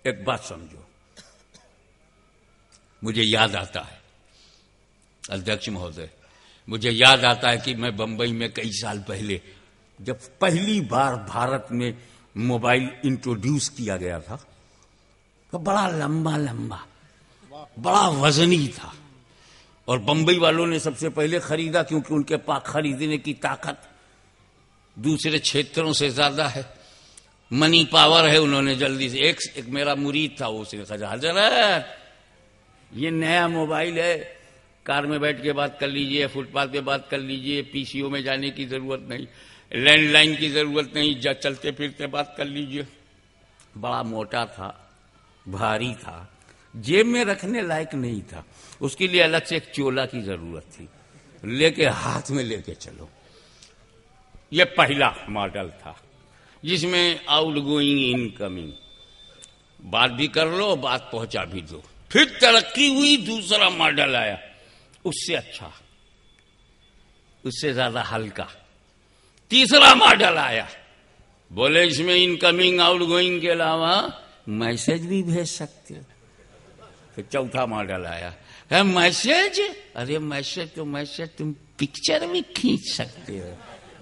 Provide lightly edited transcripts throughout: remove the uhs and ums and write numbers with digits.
एक बात समझो, मुझे याद आता है अध्यक्ष महोदय, मुझे याद आता है कि मैं बंबई में कई साल पहले जब पहली बार भारत में मोबाइल इंट्रोड्यूस किया गया था तो बड़ा लंबा लंबा, बड़ा वजनी था, और बंबई वालों ने सबसे पहले खरीदा क्योंकि उनके पास खरीदने की ताकत दूसरे क्षेत्रों से ज्यादा है, मनी पावर है। उन्होंने जल्दी से एक मेरा मुरीद था, उसने कहा हजरत ये नया मोबाइल है, कार में बैठ के बात कर लीजिए, फुटपाथ पे बात कर लीजिए, पीसीओ में जाने की जरूरत नहीं, लैंडलाइन की जरूरत नहीं, चलते फिरते बात कर लीजिए। बड़ा मोटा था, भारी था, जेब में रखने लायक नहीं था, उसके लिए अलग से एक चोला की जरूरत थी, लेके हाथ में लेके चलो। ये पहला मॉडल था जिसमें आउटगोइंग इनकमिंग बात भी कर लो, बात पहुंचा भी दो। फिर तरक्की हुई, दूसरा मॉडल आया, उससे अच्छा, उससे ज्यादा हल्का। तीसरा मॉडल आया, बोले इसमें इनकमिंग आउटगोइंग के अलावा मैसेज भी भेज सकते हो। फिर चौथा मॉडल आया, है मैसेज, अरे मैसेज तो मैसेज, तुम पिक्चर भी खींच सकते हो।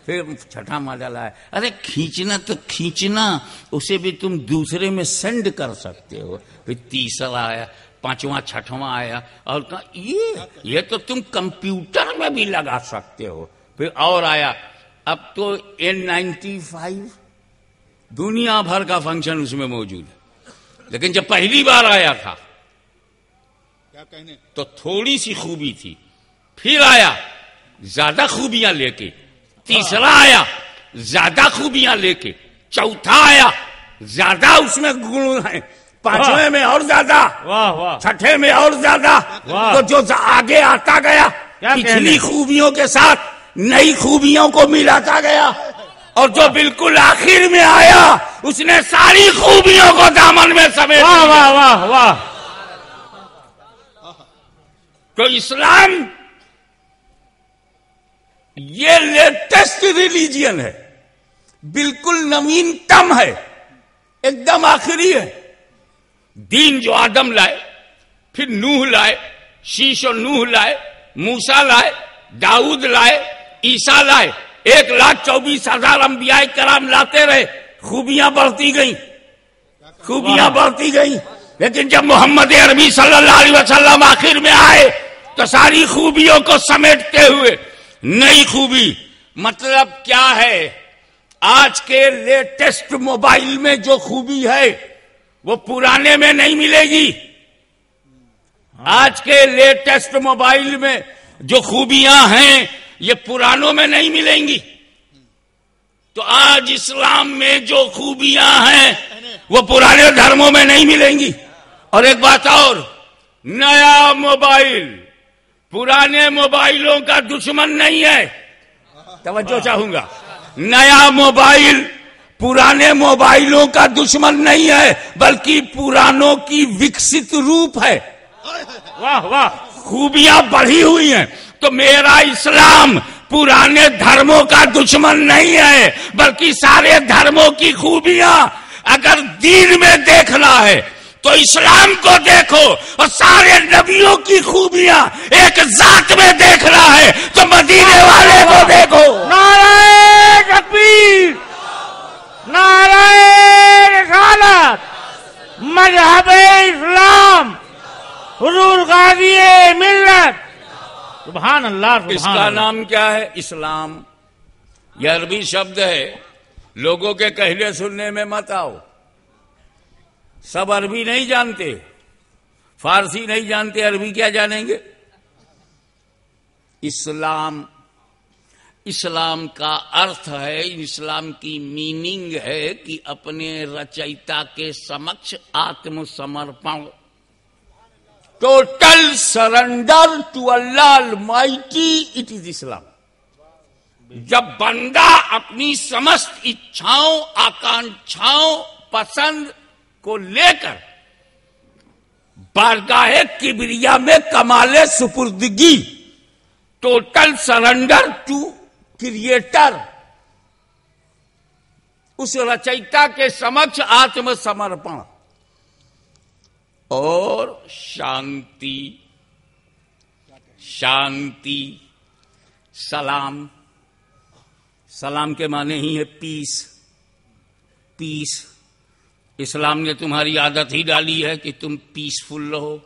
फिर छठा मॉडल आया, अरे खींचना तो खींचना, उसे भी तुम दूसरे में सेंड कर सकते हो। फिर तीसरा आया, पांचवा छठवां आया, और कहा ये तो तुम कंप्यूटर में भी लगा सकते हो। फिर और आया, अब तो N95 दुनिया भर का फंक्शन उसमें मौजूद है। लेकिन जब पहली बार आया था क्या कहने, तो थोड़ी सी खूबी थी। फिर आया ज्यादा खूबियां लेके, तीसरा आया ज्यादा खूबियां लेके, चौथा आया ज्यादा उसमें गुण है, पांचवें में और ज्यादा, वाह वाह, छठे में और ज्यादा। तो जो आगे आता गया पिछली खूबियों के साथ नई खूबियों को मिलाता गया, और जो बिल्कुल आखिर में आया उसने सारी खूबियों को दामन में समेट। वाह वाह वाह वाह। तो इस्लाम ये लेटेस्ट रिलीजियन है, बिल्कुल नवीनतम है, एकदम आखिरी है। दीन जो आदम लाए, फिर नूह लाए, शीश और नूह लाए, मूसा लाए, दाऊद लाए, ईसा लाए, 1,24,000 अंबियाए कराम लाते रहे, खूबियां बढ़ती गई, खूबियां बढ़ती गई। लेकिन जब मोहम्मद अरबी सल्लल्लाहु अलैहि वसल्लम आखिर में आए तो सारी खूबियों को समेटते हुए नई खूबी, मतलब क्या है, आज के लेटेस्ट मोबाइल में जो खूबी है वो पुराने में नहीं मिलेगी। आज के लेटेस्ट मोबाइल में जो खूबियां हैं ये पुरानों में नहीं मिलेंगी। तो आज इस्लाम में जो खूबियां हैं वो पुराने धर्मों में नहीं मिलेंगी। और एक बात और, नया मोबाइल पुराने मोबाइलों का दुश्मन नहीं है, तवज्जो चाहूंगा, नया मोबाइल पुराने मोबाइलों का दुश्मन नहीं है, बल्कि पुरानों की विकसित रूप है। वाह वाह, खूबियां बढ़ी हुई हैं। तो मेरा इस्लाम पुराने धर्मों का दुश्मन नहीं है, बल्कि सारे धर्मों की खूबियां अगर दीन में देखना है तो इस्लाम को देखो, और सारे नबियों की खूबियां एक जात में देखना है तो मदीने वाले को देखो। नारे तकबीर, नारे रिसालत, मजहब-ए इस्लाम, हुजूर गाज़ी-ए मिल्लत, सुभान अल्लाह। इसका नाम क्या है? इस्लाम। यह अरबी शब्द है, लोगों के कहने सुनने में मत आओ। सब अरबी नहीं जानते, फारसी नहीं जानते, अरबी क्या जानेंगे? इस्लाम, इस्लाम का अर्थ है, इस्लाम की मीनिंग है कि अपने रचयिता के समक्ष आत्मसमर्पण, total surrender to Allah almighty, it is Islam. जब बंदा अपनी समस्त इच्छाओं, आकांक्षाओं, पसंद को लेकर बारगाहे किबरिया में कमाले सुपुर्दगी, टोटल सरेंडर टू क्रिएटर, उस रचयिता के समक्ष आत्मसमर्पण, और शांति। शांति, सलाम। सलाम के माने ही है पीस। पीस। इस्लाम ने तुम्हारी आदत ही डाली है कि तुम पीसफुल रहो,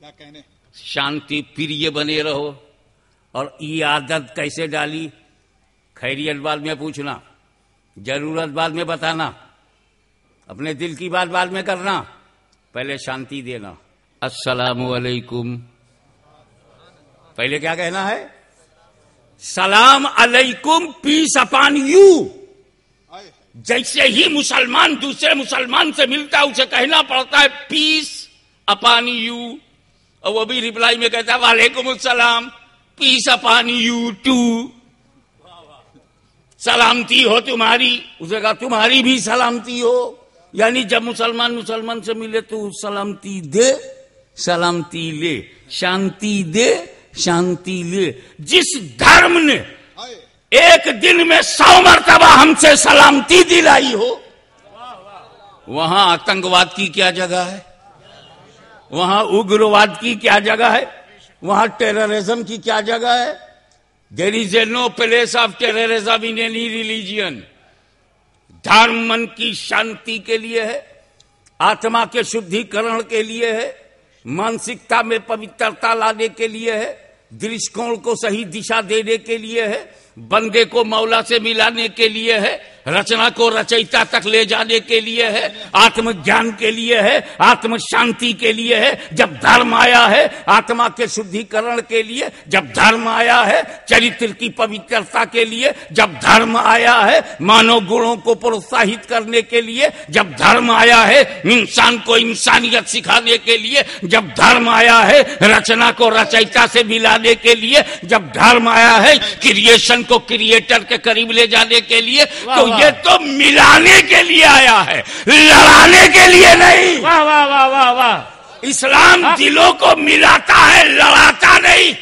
क्या कहने, शांति प्रिय बने रहो। और ये आदत कैसे डाली? खैरियत बाद में पूछना, जरूरत बाद में बताना, अपने दिल की बात बाद में करना, पहले शांति देना। अस्सलामु अलैकुम। पहले क्या कहना है? सलाम अलैकुम, पीस अपॉन यू। जैसे ही मुसलमान दूसरे मुसलमान से मिलता है उसे कहना पड़ता है पीस अपॉन यू, और वो भी रिप्लाई में कहता है वालेकुम अस्सलाम, पीस अपॉन यू टू। सलामती हो तुम्हारी, उसे कहा तुम्हारी भी सलामती हो। यानी जब मुसलमान मुसलमान से मिले तो सलामती दे, सलामती ले, शांति दे, शांति ले। जिस धर्म ने एक दिन में 100 मरतबा हमसे सलामती दिलाई हो, वहां आतंकवाद की क्या जगह है? वहां उग्रवाद की क्या जगह है? वहां टेररिज्म की क्या जगह है? There is a no place of terrorism in any religion. धर्म मन की शांति के लिए है, आत्मा के शुद्धिकरण के लिए है, मानसिकता में पवित्रता लाने के लिए है, दृष्टिकोण को सही दिशा देने के लिए है, बंदे को मौला से मिलाने के लिए है, रचना को रचयिता तक ले जाने के लिए है, आत्मज्ञान के लिए है, आत्म शांति के लिए है। जब धर्म आया है आत्मा के शुद्धिकरण के लिए, जब धर्म आया है चरित्र की पवित्रता के लिए, जब धर्म आया है मानव गुणों को प्रोत्साहित करने के लिए, जब धर्म आया है इंसान को इंसानियत सिखाने के लिए, जब धर्म आया है रचना को रचयिता से मिलाने के लिए, जब धर्म आया है क्रिएशन को क्रिएटर के करीब ले जाने के लिए, तो ये तो मिलाने के लिए आया है, लड़ाने के लिए नहीं। वाह वाह वाह वाह वाह। इस्लाम दिलों को मिलाता है, लड़ाता नहीं।